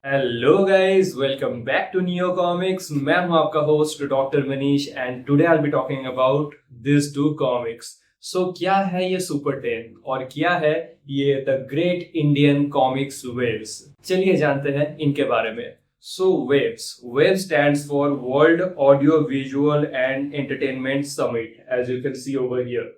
Hello guys, welcome back to Neo Comics. मैं हूं आपका host doctor Manish and today I will be talking about this two comics. So क्या है ये super 10 और क्या है ये द ग्रेट इंडियन कॉमिक्स वेव्स। चलिए जानते हैं इनके बारे में। सो वेव stands for world audio visual and entertainment summit, as you can see over here.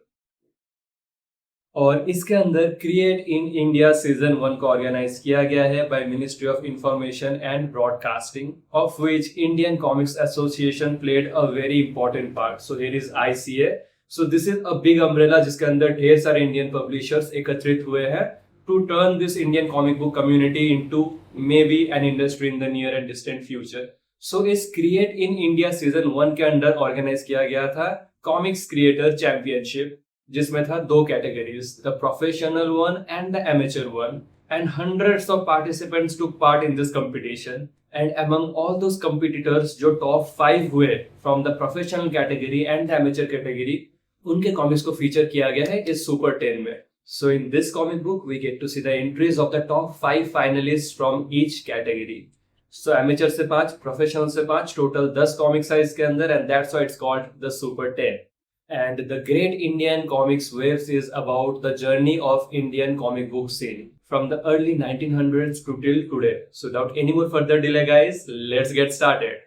और इसके अंदर क्रिएट इन इंडिया सीजन 1 को ऑर्गेनाइज किया गया है by ministry of information and broadcasting, of which Indian comics association played a very important part. So here is ICA. So this is a big umbrella जिसके अंदर ढेर सारे Indian publishers एकत्रित हुए हैं to turn this Indian comic book community into maybe an industry in the near and distant future. So इस create in India season 1 के under organise किया गया था कॉमिक्स क्रिएटर चैंपियनशिप, जिसमें था दो categories, the professional one and the amateur one, and hundreds of participants took part in this competition. And among all those competitors जो top 5 हुए from the professional category and the amateur category, उनके comics को feature किया गया है इस super 10 में। So in this comic book we get to see the entries of the top 5 finalists from each category. So amateur से 5, professional से 5, total 10 comic size के अंदर, and that's why it's called the super 10. And the Great Indian Comics Waves is about the journey of Indian comic book scene from the early 1900s to till today. So without any more further delay guys, let's get started.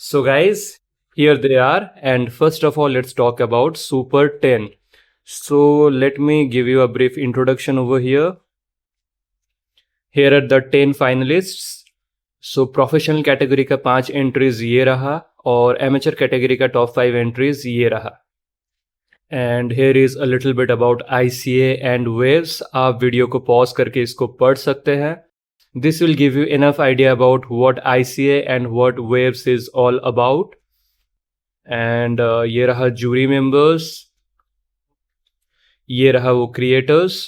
So guys, here they are, and first of all let's talk about Super 10. So let me give you a brief introduction over here. Here are the 10 finalists. So professional category का 5 entries ये रहा और amateur category का top 5 entries ये रहा। And here is a little bit about ICA and waves. आप video को pause करके इसको पढ़ सकते हैं। This will give you enough idea about what ICA and what waves is all about. And ये रहा जूरी मेंबर्स, ये रहा वो क्रिएटर्स।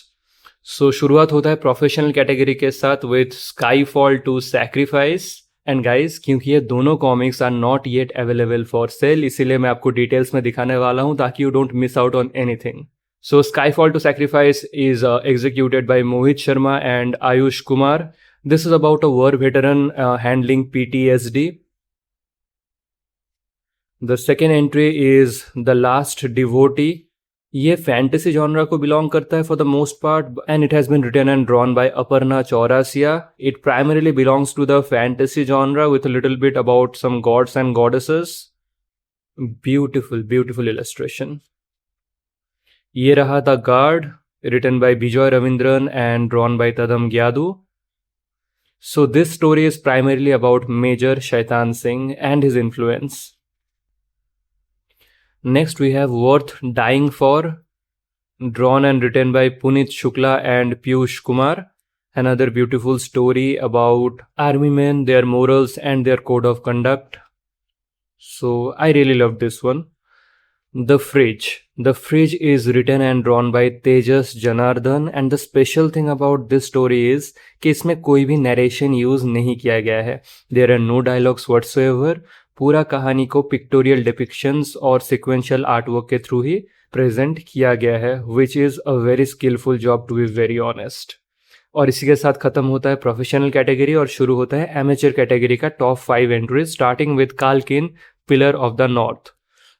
सो शुरुआत होता है प्रोफेशनल कैटेगरी के साथ with Skyfall two sacrifice. And guys, क्योंकि ये दोनों comics are not yet available for sale, इसीलिए मैं आपको डिटेल्स में दिखाने वाला हूं ताकि you don't miss out on anything. So Skyfall two sacrifice is executed by Mohit Sharma and Ayush Kumar. This is about a war veteran handling PTSD. The second entry is The Last Devotee. ये fantasy genre को belong करता है for the most part, and it has been written and drawn by Aparna Chaurasia. It primarily belongs to the fantasy genre with a little bit about some gods and goddesses. Beautiful beautiful illustration. ये रहा the guard, written by Bijoy Ravindran and drawn by Tadam Gyadu. So this story is primarily about Major Shaitan Singh and his influence. Next we have Worth Dying For, drawn and written by Punit Shukla and Piyush Kumar. Another beautiful story about army men, their morals and their code of conduct. So I really loved this one. The Fridge. The Fridge is written and drawn by Tejas Janardhan, and the special thing about this story is कि इसमें कोई भी narration use नहीं किया गया है. There are no dialogues whatsoever. पूरा कहानी को पिक्टोरियल डिपिक्शंस और सिक्वेंशियल आर्टवर्क के थ्रू ही प्रेजेंट किया गया है, which is a very skilful job to be very honest. और इसी के साथ खत्म होता है प्रोफेशनल कैटेगरी और शुरू होता है एमेचर कैटेगरी का top 5 entries, starting with Kalkin, pillar of the north.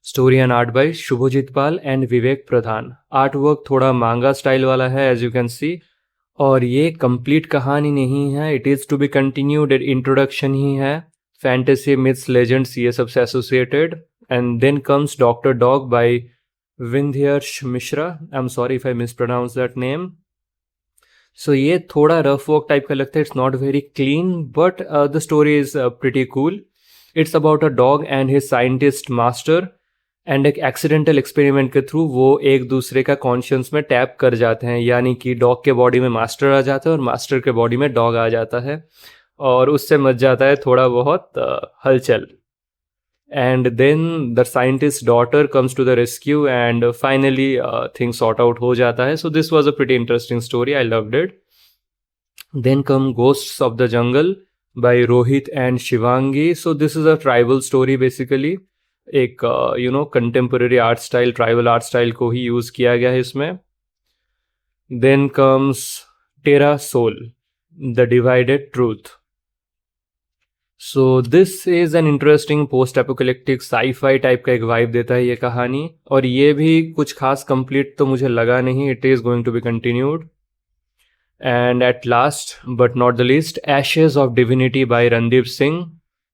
Story and art by Shubhajit Pal and Vivek Pradhan. Art work थोड़ा मांगा स्टाइल वाला है एज यू कैन सी. और ये कंप्लीट कहानी नहीं है, it is to be continued, introduction ही है. फैंटेसी मिथ्स लेजेंड्स ये सबसे associated. And then comes doctor dog by Vindhyarsh Mishra. I am sorry if I mispronounce that name. So ये थोड़ा रफ वर्क टाइप का लगता है. It's not very clean but the story is pretty cool. It's about a dog and his scientist master, and एक accidental experiment के through वो एक दूसरे का कॉन्शियस में टैप कर जाते हैं, यानी कि डॉग के बॉडी में मास्टर आ जाता है और मास्टर के बॉडी में डॉग आ जाता है और उससे मच जाता है थोड़ा बहुत हलचल. And then the scientist daughter comes to the rescue and finally things sort out हो जाता है. So this was a pretty interesting story, I loved it. Then come ghosts of the jungle by Rohit and Shivangi. So this is a tribal story basically. एक contemporary art style, tribal art style को ही use किया गया है इसमें. Then comes Terra Sol, the divided truth. So this is an interesting post apocalyptic sci-fi type का एक vibe देता है ये कहानी, और ये भी कुछ खास कंप्लीट तो मुझे लगा नहीं. It is going to be continued. And at last, but not the least, Ashes of Divinity by Randeep Singh.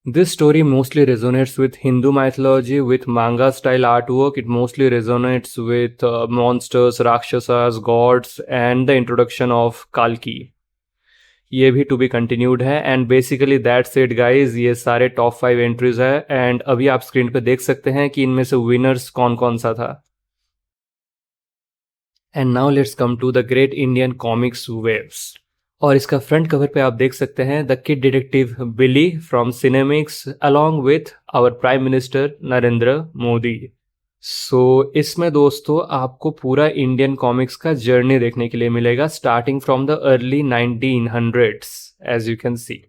This story mostly resonates with Hindu mythology, with manga style artwork. It mostly resonates with monsters, rakshasas, gods, and the introduction of Kalki. ये भी to be continued है. And basically that's it guys. ये सारे top 5 entries है, and अभी आप screen पे देख सकते हैं कि इनमें से विनर्स कौन कौन सा था. And now let's come to the great Indian comics waves. और इसका फ्रंट कवर पे आप देख सकते हैं the kid detective Billy from Cinemix along with our prime minister Narendra Modi. So इसमें दोस्तों आपको पूरा इंडियन कॉमिक्स का जर्नी देखने के लिए मिलेगा, starting from the early 1900s as you can see.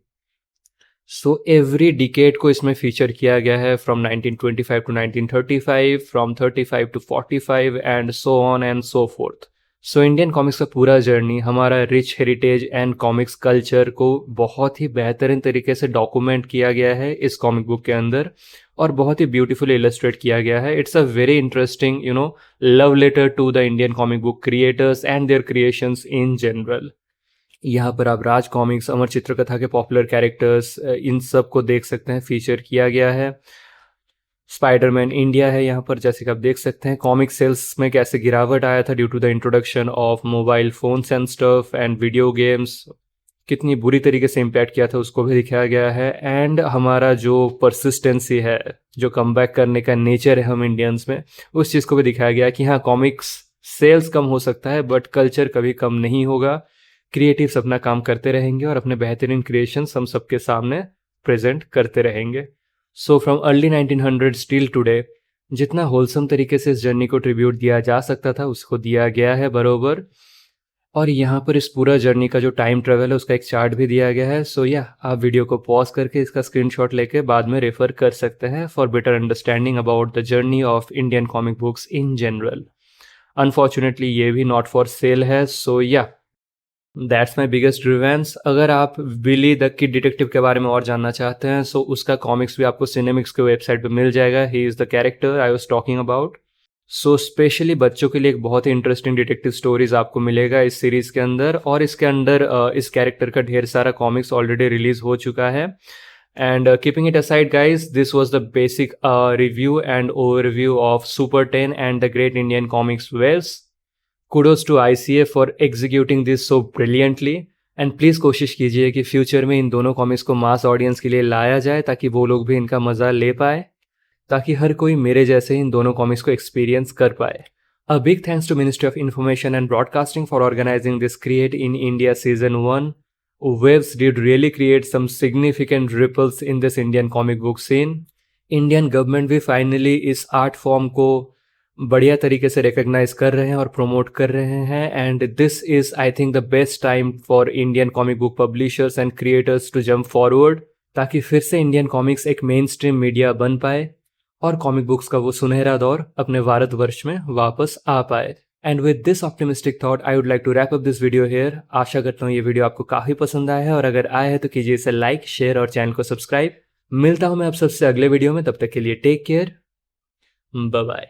So every decade को इसमें फीचर किया गया है, from 1925 to 1935, from 35 to 45 and so on and so forth. So Indian comics का पूरा जर्नी हमारा rich heritage and comics culture को बहुत ही बेहतरीन तरीके से डॉक्यूमेंट किया गया है इस कॉमिक बुक के अंदर, और बहुत ही ब्यूटीफुली इलस्ट्रेट किया गया है. It's a very interesting love letter to the Indian comic book creators and their creations in general. यहाँ पर आप राज कॉमिक्स, अमर चित्रकथा के पॉपुलर कैरेक्टर्स, इन सब को देख सकते हैं, फीचर किया गया है. स्पाइडरमैन इंडिया है यहाँ पर, जैसे कि आप देख सकते हैं. कॉमिक सेल्स में कैसे गिरावट आया था due to the introduction of mobile phones and stuff and video games, कितनी बुरी तरीके से इम्पैक्ट किया था उसको भी दिखाया गया है. एंड हमारा जो परसिस्टेंसी है, जो कमबैक करने का नेचर है हम इंडियंस में, उस चीज़ को भी दिखाया गया कि हाँ, कॉमिक्स सेल्स कम हो सकता है बट कल्चर कभी कम नहीं होगा. क्रिएटिव्स अपना काम करते रहेंगे और अपने बेहतरीन क्रिएशंस हम सबके सामने प्रेजेंट करते रहेंगे. So from early 1900 till today, जितना होलसम तरीके से इस जर्नी को ट्रिब्यूट दिया जा सकता था उसको दिया गया है बरोबर. और यहाँ पर इस पूरा जर्नी का जो टाइम ट्रेवल है उसका एक चार्ट भी दिया गया है. सो आप वीडियो को पॉज करके इसका स्क्रीनशॉट लेके बाद में रेफर कर सकते हैं for better understanding about the journey of Indian comic books in general. Unfortunately ये भी नॉट फॉर सेल है. So that's my biggest grievance. अगर आप बिली द किड डिटेक्टिव के बारे में और जानना चाहते हैं सो उसका कॉमिक्स भी आपको सिनेमिक्स के वेबसाइट पे मिल जाएगा. He is the character I was talking about. So specially बच्चों के लिए एक बहुत ही इंटरेस्टिंग डिटेक्टिव स्टोरीज आपको मिलेगा इस सीरीज के अंदर. और इसके अंदर इस कैरेक्टर का ढेर सारा कॉमिक्स ऑलरेडी रिलीज हो चुका है. And keeping it aside guys, this was the basic review and overview of super 10 and the great Indian comics waves. Kudos to ICA for executing this so brilliantly. And please कोशिश कीजिए कि future में इन दोनों comics को mass audience के लिए लाया जाए ताकि वो लोग भी इनका मज़ा ले पाए, ताकि हर कोई मेरे जैसे इन दोनों कॉमिक्स को एक्सपीरियंस कर पाए. A big thanks to ministry of information and broadcasting for organising this create in India season 1. Waves did really create some significant ripples in this Indian comic book scene. Indian government भी finally इस art form को बढ़िया तरीके से recognise कर रहे हैं और प्रमोट कर रहे हैं. And this is I think the best time for Indian comic book publishers and creators to jump forward, ताकि फिर से इंडियन कॉमिक्स एक मेन स्ट्रीम मीडिया बन पाए और कॉमिक बुक्स का वो सुनहरा दौर अपने भारतवर्ष में वापस आ पाए. And with this optimistic thought I would like to wrap up this video here. आशा करता हूँ ये वीडियो आपको काफ़ी पसंद आया है, और अगर आया है तो कीजिए इसे लाइक, शेयर और चैनल को सब्सक्राइब. मिलता हूँ मैं आप सबसे अगले वीडियो में. तब तक के लिए टेक केयर, बाय बाय.